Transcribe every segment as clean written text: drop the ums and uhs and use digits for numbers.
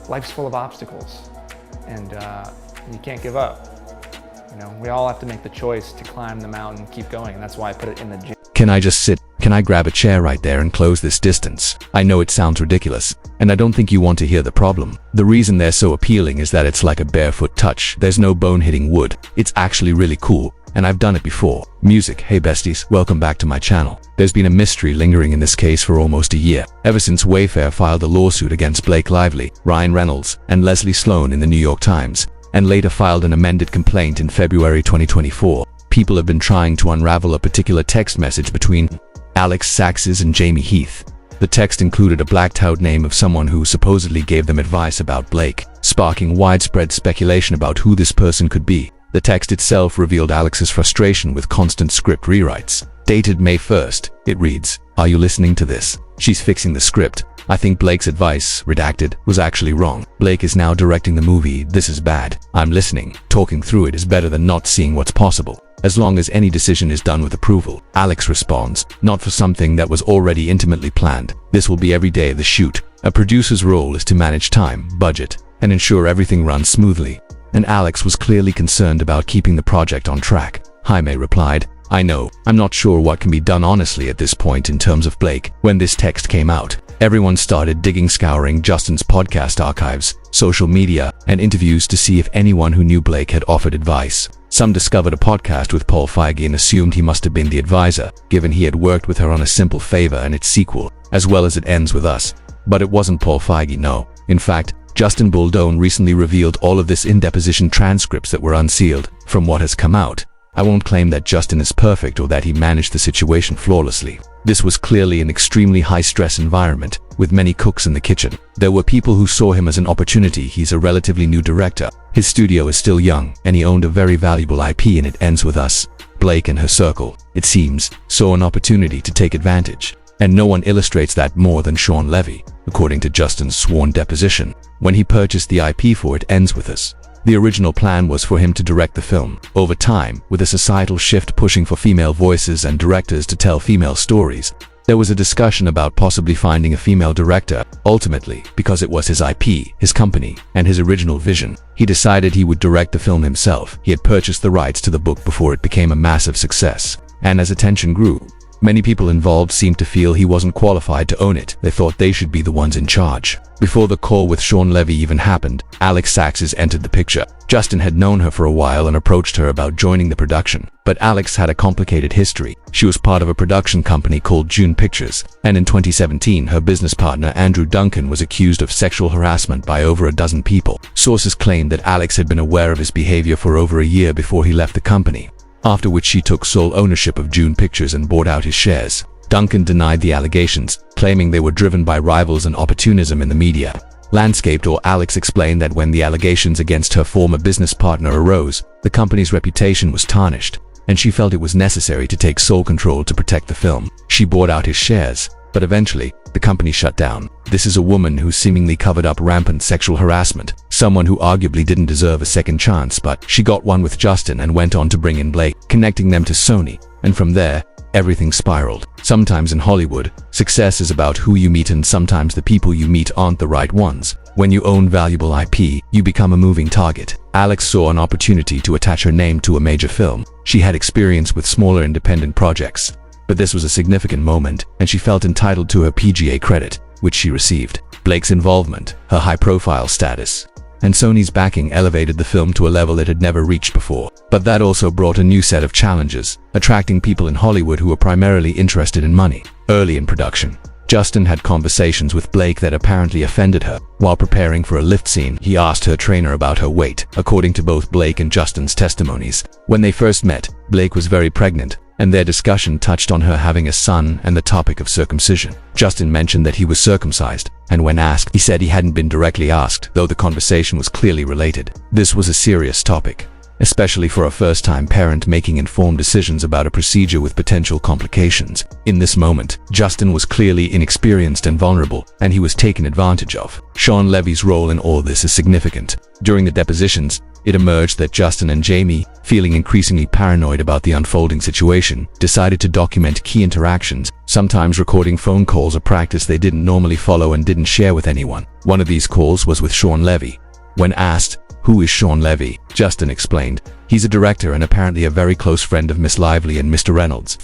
life's full of obstacles, and you can't give up. You know, we all have to make the choice to climb the mountain and keep going, and that's why I put it in the gym. Can I just sit? Can I grab a chair right there and close this distance? I know it sounds ridiculous, and I don't think you want to hear the problem. The reason they're so appealing is that it's like a barefoot touch. There's no bone hitting wood. It's actually really cool, and I've done it before. Music. Hey besties, welcome back to my channel. There's been a mystery lingering in this case for almost a year, ever since Wayfair filed a lawsuit against Blake Lively, Ryan Reynolds, and Leslie Sloan in the New York Times, and later filed an amended complaint in February 2024. People have been trying to unravel a particular text message between Alex Saxes and Jamie Heath. The text included a blacked-out name of someone who supposedly gave them advice about Blake, sparking widespread speculation about who this person could be. The text itself revealed Alex's frustration with constant script rewrites. Dated May 1st, it reads, "Are you listening to this? She's fixing the script. I think Blake's advice, redacted, was actually wrong. Blake is now directing the movie. This is bad. I'm listening. Talking through it is better than not seeing what's possible. As long as any decision is done with approval." Alex responds, "Not for something that was already intimately planned. This will be every day of the shoot. A producer's role is to manage time, budget, and ensure everything runs smoothly." And Alex was clearly concerned about keeping the project on track. Jaime replied, "I know. I'm not sure what can be done honestly at this point in terms of Blake." When this text came out, everyone started scouring Justin's podcast archives, social media, and interviews to see if anyone who knew Blake had offered advice. Some discovered a podcast with Paul Feig and assumed he must have been the advisor, given he had worked with her on A Simple Favor and its sequel, as well as It Ends With Us. But it wasn't Paul Feig, no. In fact, Justin Baldoni recently revealed all of this in deposition transcripts that were unsealed. From what has come out, I won't claim that Justin is perfect or that he managed the situation flawlessly. This was clearly an extremely high-stress environment, with many cooks in the kitchen. There were people who saw him as an opportunity. He's a relatively new director. His studio is still young, and he owned a very valuable IP and It Ends With Us. Blake and her circle, it seems, saw an opportunity to take advantage. And no one illustrates that more than Shaun Levy, according to Justin's sworn deposition. When he purchased the IP for It Ends With Us, the original plan was for him to direct the film. Over time, with a societal shift pushing for female voices and directors to tell female stories, there was a discussion about possibly finding a female director. Ultimately, because it was his IP, his company, and his original vision, he decided he would direct the film himself. He had purchased the rights to the book before it became a massive success. And as attention grew, many people involved seemed to feel he wasn't qualified to own it. They thought they should be the ones in charge. Before the call with Shaun Levy even happened, Alex Saxes entered the picture. Justin had known her for a while and approached her about joining the production. But Alex had a complicated history. She was part of a production company called June Pictures, and in 2017 her business partner Andrew Duncan was accused of sexual harassment by over a dozen people. Sources claimed that Alex had been aware of his behavior for over a year before he left the company, after which she took sole ownership of June Pictures and bought out his shares. Duncan denied the allegations, claiming they were driven by rivals and opportunism in the media landscape. Or Alex explained that when the allegations against her former business partner arose, the company's reputation was tarnished, and she felt it was necessary to take sole control to protect the film. She bought out his shares, but eventually, the company shut down. This is a woman who seemingly covered up rampant sexual harassment, someone who arguably didn't deserve a second chance, but she got one with Justin and went on to bring in Blake, connecting them to Sony, and from there, everything spiraled. Sometimes in Hollywood, success is about who you meet, and sometimes the people you meet aren't the right ones. When you own valuable IP, you become a moving target. Alex saw an opportunity to attach her name to a major film. She had experience with smaller independent projects, but this was a significant moment, and she felt entitled to her PGA credit, which she received. Blake's involvement, her high-profile status, and Sony's backing elevated the film to a level it had never reached before. But that also brought a new set of challenges, attracting people in Hollywood who were primarily interested in money. Early in production, Justin had conversations with Blake that apparently offended her. While preparing for a lift scene, he asked her trainer about her weight. According to both Blake and Justin's testimonies, when they first met, Blake was very pregnant, and their discussion touched on her having a son and the topic of circumcision. Justin mentioned that he was circumcised, and when asked, he said he hadn't been directly asked, though the conversation was clearly related. This was a serious topic, especially for a first-time parent making informed decisions about a procedure with potential complications. In this moment, Justin was clearly inexperienced and vulnerable, and he was taken advantage of. Shaun Levy's role in all this is significant. During the depositions, it emerged that Justin and Jamie, feeling increasingly paranoid about the unfolding situation, decided to document key interactions, sometimes recording phone calls, a practice they didn't normally follow and didn't share with anyone. One of these calls was with Shaun Levy. When asked, "Who is Shaun Levy?" Justin explained, "He's a director and apparently a very close friend of Miss Lively and Mr. Reynolds."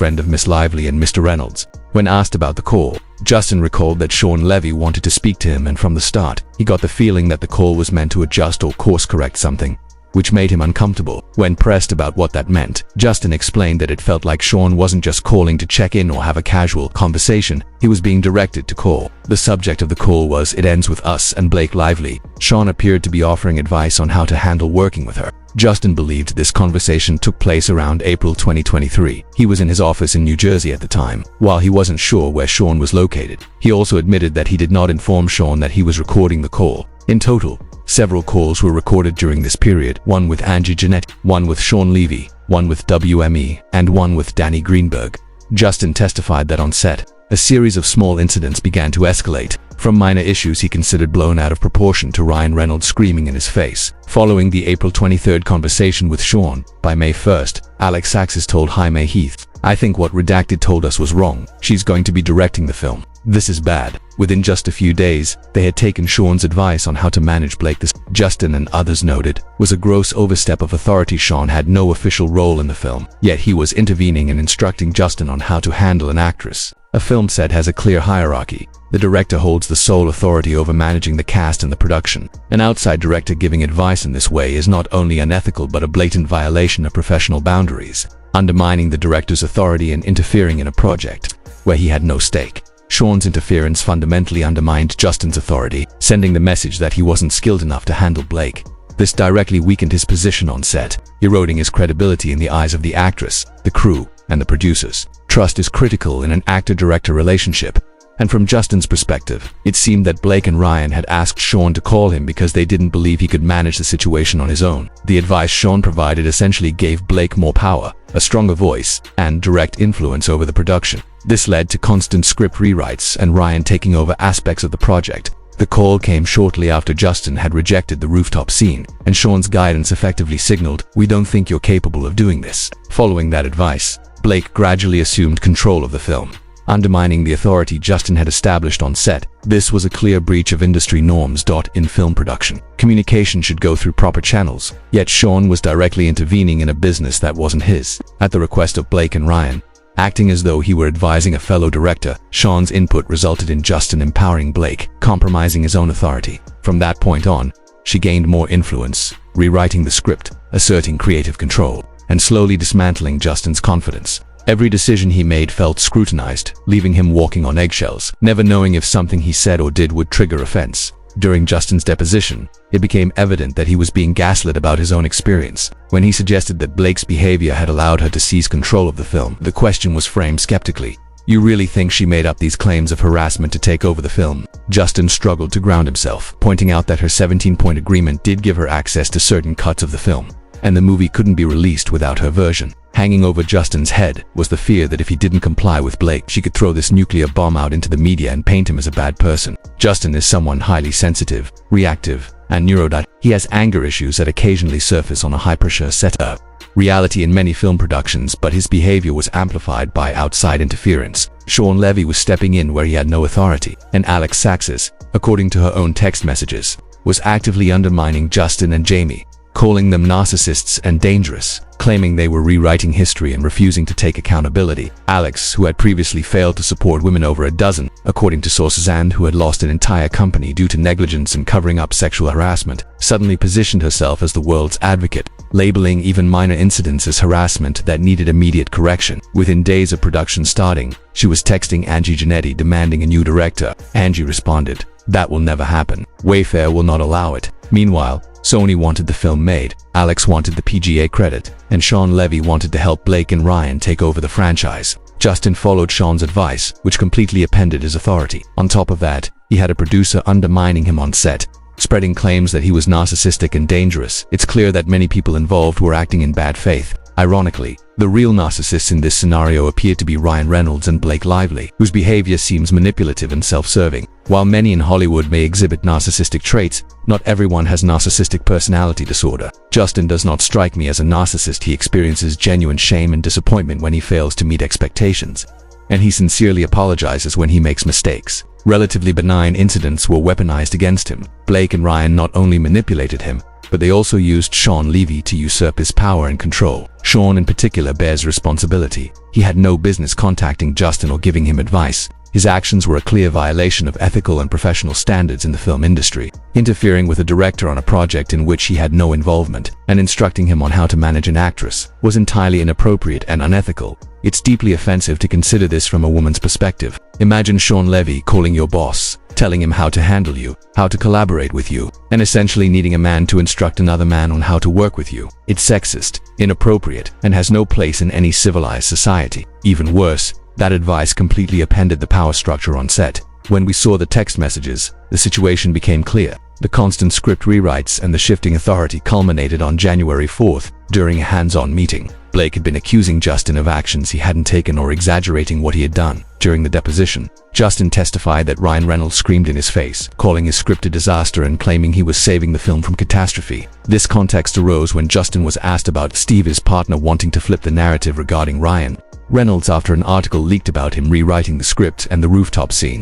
When asked about the call, Justin recalled that Shaun Levy wanted to speak to him, and from the start, he got the feeling that the call was meant to adjust or course correct something, which made him uncomfortable. When pressed about what that meant, Justin explained that it felt like Shaun wasn't just calling to check in or have a casual conversation, he was being directed to call. The subject of the call was "It ends with us and Blake Lively." Shaun appeared to be offering advice on how to handle working with her. Justin believed this conversation took place around April 2023. He was in his office in New Jersey at the time, while he wasn't sure where Shaun was located. He also admitted that he did not inform Shaun that he was recording the call. In total, several calls were recorded during this period, one with Angie Janetti, one with Shaun Levy, one with WME, and one with Danny Greenberg. Justin testified that on set, a series of small incidents began to escalate, from minor issues he considered blown out of proportion to Ryan Reynolds screaming in his face. Following the April 23rd conversation with Shaun, by May 1st, Alex Saxes told Jaime Heath, "I think what Redacted told us was wrong. She's going to be directing the film. This is bad." Within just a few days, they had taken Shaun's advice on how to manage Blake. This, Justin and others noted, was a gross overstep of authority. Shaun had no official role in the film, yet he was intervening and instructing Justin on how to handle an actress. A film set has a clear hierarchy. The director holds the sole authority over managing the cast and the production. An outside director giving advice in this way is not only unethical but a blatant violation of professional boundaries, undermining the director's authority and interfering in a project where he had no stake. Shaun's interference fundamentally undermined Justin's authority, sending the message that he wasn't skilled enough to handle Blake. This directly weakened his position on set, eroding his credibility in the eyes of the actress, the crew, and the producers. Trust is critical in an actor-director relationship, and from Justin's perspective, it seemed that Blake and Ryan had asked Shaun to call him because they didn't believe he could manage the situation on his own. The advice Shaun provided essentially gave Blake more power, a stronger voice, and direct influence over the production. This led to constant script rewrites and Ryan taking over aspects of the project. The call came shortly after Justin had rejected the rooftop scene, and Shaun's guidance effectively signaled, "We don't think you're capable of doing this." Following that advice, Blake gradually assumed control of the film, undermining the authority Justin had established on set. This was a clear breach of industry norms. In film production, communication should go through proper channels, yet Shaun was directly intervening in a business that wasn't his. At the request of Blake and Ryan, acting as though he were advising a fellow director, Shaun's input resulted in Justin empowering Blake, compromising his own authority. From that point on, she gained more influence, rewriting the script, asserting creative control, and slowly dismantling Justin's confidence. Every decision he made felt scrutinized, leaving him walking on eggshells, never knowing if something he said or did would trigger offense. During Justin's deposition, it became evident that he was being gaslit about his own experience. When he suggested that Blake's behavior had allowed her to seize control of the film, the question was framed skeptically. "You really think she made up these claims of harassment to take over the film?" Justin struggled to ground himself, pointing out that her 17-point agreement did give her access to certain cuts of the film, and the movie couldn't be released without her version. Hanging over Justin's head was the fear that if he didn't comply with Blake, she could throw this nuclear bomb out into the media and paint him as a bad person. Justin is someone highly sensitive, reactive, and neurodivergent. He has anger issues that occasionally surface on a high-pressure setup. Reality in many film productions, but his behavior was amplified by outside interference. Shaun Levy was stepping in where he had no authority, and Alex Saxes, according to her own text messages, was actively undermining Justin and Jamie, calling them narcissists and dangerous, claiming they were rewriting history and refusing to take accountability. Alex, who had previously failed to support women over a dozen, according to sources, and who had lost an entire company due to negligence in covering up sexual harassment, suddenly positioned herself as the world's advocate, labeling even minor incidents as harassment that needed immediate correction. Within days of production starting, she was texting Angie Janetti demanding a new director. Angie responded, "That will never happen. Wayfair will not allow it." Meanwhile, Sony wanted the film made, Alex wanted the PGA credit, and Shaun Levy wanted to help Blake and Ryan take over the franchise. Justin followed Shaun's advice, which completely upended his authority. On top of that, he had a producer undermining him on set, spreading claims that he was narcissistic and dangerous. It's clear that many people involved were acting in bad faith. Ironically, the real narcissists in this scenario appear to be Ryan Reynolds and Blake Lively, whose behavior seems manipulative and self-serving. While many in Hollywood may exhibit narcissistic traits, Not everyone has narcissistic personality disorder. Justin does not strike me as a narcissist. He experiences genuine shame and disappointment when he fails to meet expectations, and he sincerely apologizes when he makes mistakes. Relatively benign incidents were weaponized against him. Blake and Ryan not only manipulated him, but they also used Shaun Levy to usurp his power and control. Shaun in particular bears responsibility. He had no business contacting Justin or giving him advice. His actions were a clear violation of ethical and professional standards in the film industry. Interfering with a director on a project in which he had no involvement and instructing him on how to manage an actress was entirely inappropriate and unethical. It's deeply offensive to consider this from a woman's perspective. Imagine Shaun Levy calling your boss, telling him how to handle you, how to collaborate with you, and essentially needing a man to instruct another man on how to work with you. It's sexist, inappropriate, and has no place in any civilized society. Even worse, that advice completely upended the power structure on set. When we saw the text messages, the situation became clear. The constant script rewrites and the shifting authority culminated on January 4th during a hands-on meeting. Blake had been accusing Justin of actions he hadn't taken or exaggerating what he had done. During the deposition, Justin testified that Ryan Reynolds screamed in his face, calling his script a disaster and claiming he was saving the film from catastrophe. This context arose when Justin was asked about Steve, his partner, wanting to flip the narrative regarding Ryan Reynolds after an article leaked about him rewriting the script and the rooftop scene.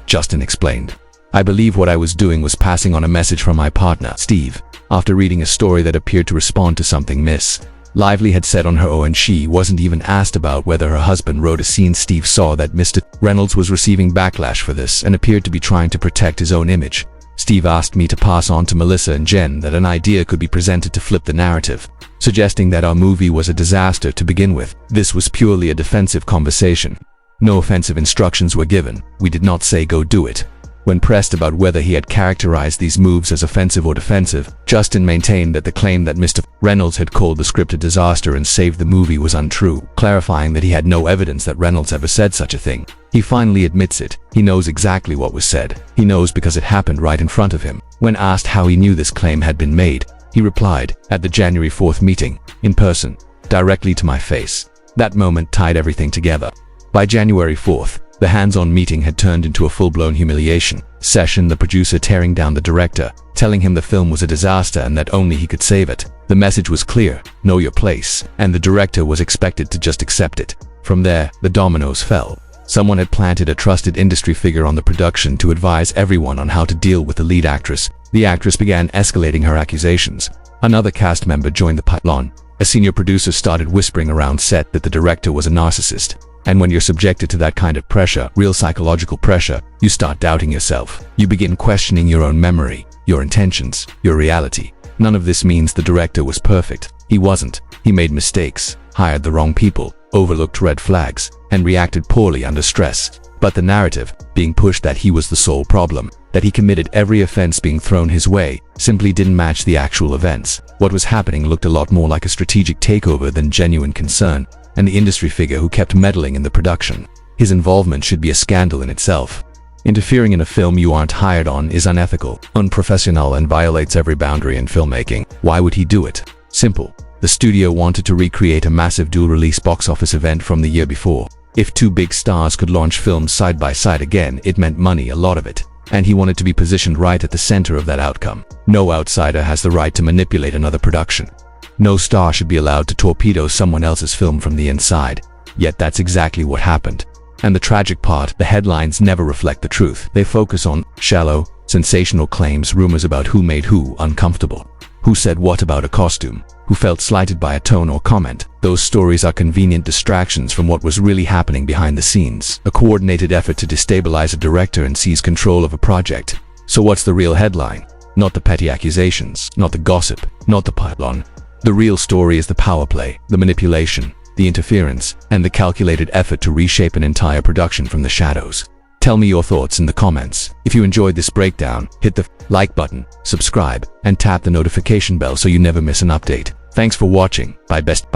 Justin explained, "I believe what I was doing was passing on a message from my partner, Steve, after reading a story that appeared to respond to something Miss Lively had said on her own, and she wasn't even asked about whether her husband wrote a scene. Steve saw that Mr. Reynolds was receiving backlash for this and appeared to be trying to protect his own image. Steve asked me to pass on to Melissa and Jen that an idea could be presented to flip the narrative, suggesting that our movie was a disaster to begin with. This was purely a defensive conversation. No offensive instructions were given. We did not say go do it." When pressed about whether he had characterized these moves as offensive or defensive, Justin maintained that the claim that Mr. Reynolds had called the script a disaster and saved the movie was untrue, clarifying that he had no evidence that Reynolds ever said such a thing. He finally admits it. He knows exactly what was said. He knows because it happened right in front of him. When asked how he knew this claim had been made, he replied, "At the January 4th meeting, in person, directly to my face." That moment tied everything together. By January 4th, the hands-on meeting had turned into a full-blown humiliation session, the producer tearing down the director, telling him the film was a disaster and that only he could save it. The message was clear: know your place, and the director was expected to just accept it. From there, the dominoes fell. Someone had planted a trusted industry figure on the production to advise everyone on how to deal with the lead actress. The actress began escalating her accusations. Another cast member joined the pylon. A senior producer started whispering around set that the director was a narcissist. And when you're subjected to that kind of pressure, real psychological pressure, you start doubting yourself. You begin questioning your own memory, your intentions, your reality. None of this means the director was perfect. He wasn't. He made mistakes, hired the wrong people, overlooked red flags, and reacted poorly under stress. But the narrative, being pushed that he was the sole problem, that he committed every offense being thrown his way, simply didn't match the actual events. What was happening looked a lot more like a strategic takeover than genuine concern, and the industry figure who kept meddling in the production. His involvement should be a scandal in itself. Interfering in a film you aren't hired on is unethical, unprofessional, and violates every boundary in filmmaking. Why would he do it? Simple. The studio wanted to recreate a massive dual-release box office event from the year before. If two big stars could launch films side by side again, it meant money, a lot of it. And he wanted to be positioned right at the center of that outcome. No outsider has the right to manipulate another production. No star should be allowed to torpedo someone else's film from the inside. Yet that's exactly what happened. And the tragic part, the headlines never reflect the truth. They focus on shallow, sensational claims, rumors about who made who uncomfortable, who said what about a costume, who felt slighted by a tone or comment. Those stories are convenient distractions from what was really happening behind the scenes. A coordinated effort to destabilize a director and seize control of a project. So what's the real headline? Not the petty accusations, not the gossip, not the pylon. The real story is the power play, the manipulation, the interference, and the calculated effort to reshape an entire production from the shadows. Tell me your thoughts in the comments. If you enjoyed this breakdown, hit the like button, subscribe, and tap the notification bell so you never miss an update. Thanks for watching. Bye best.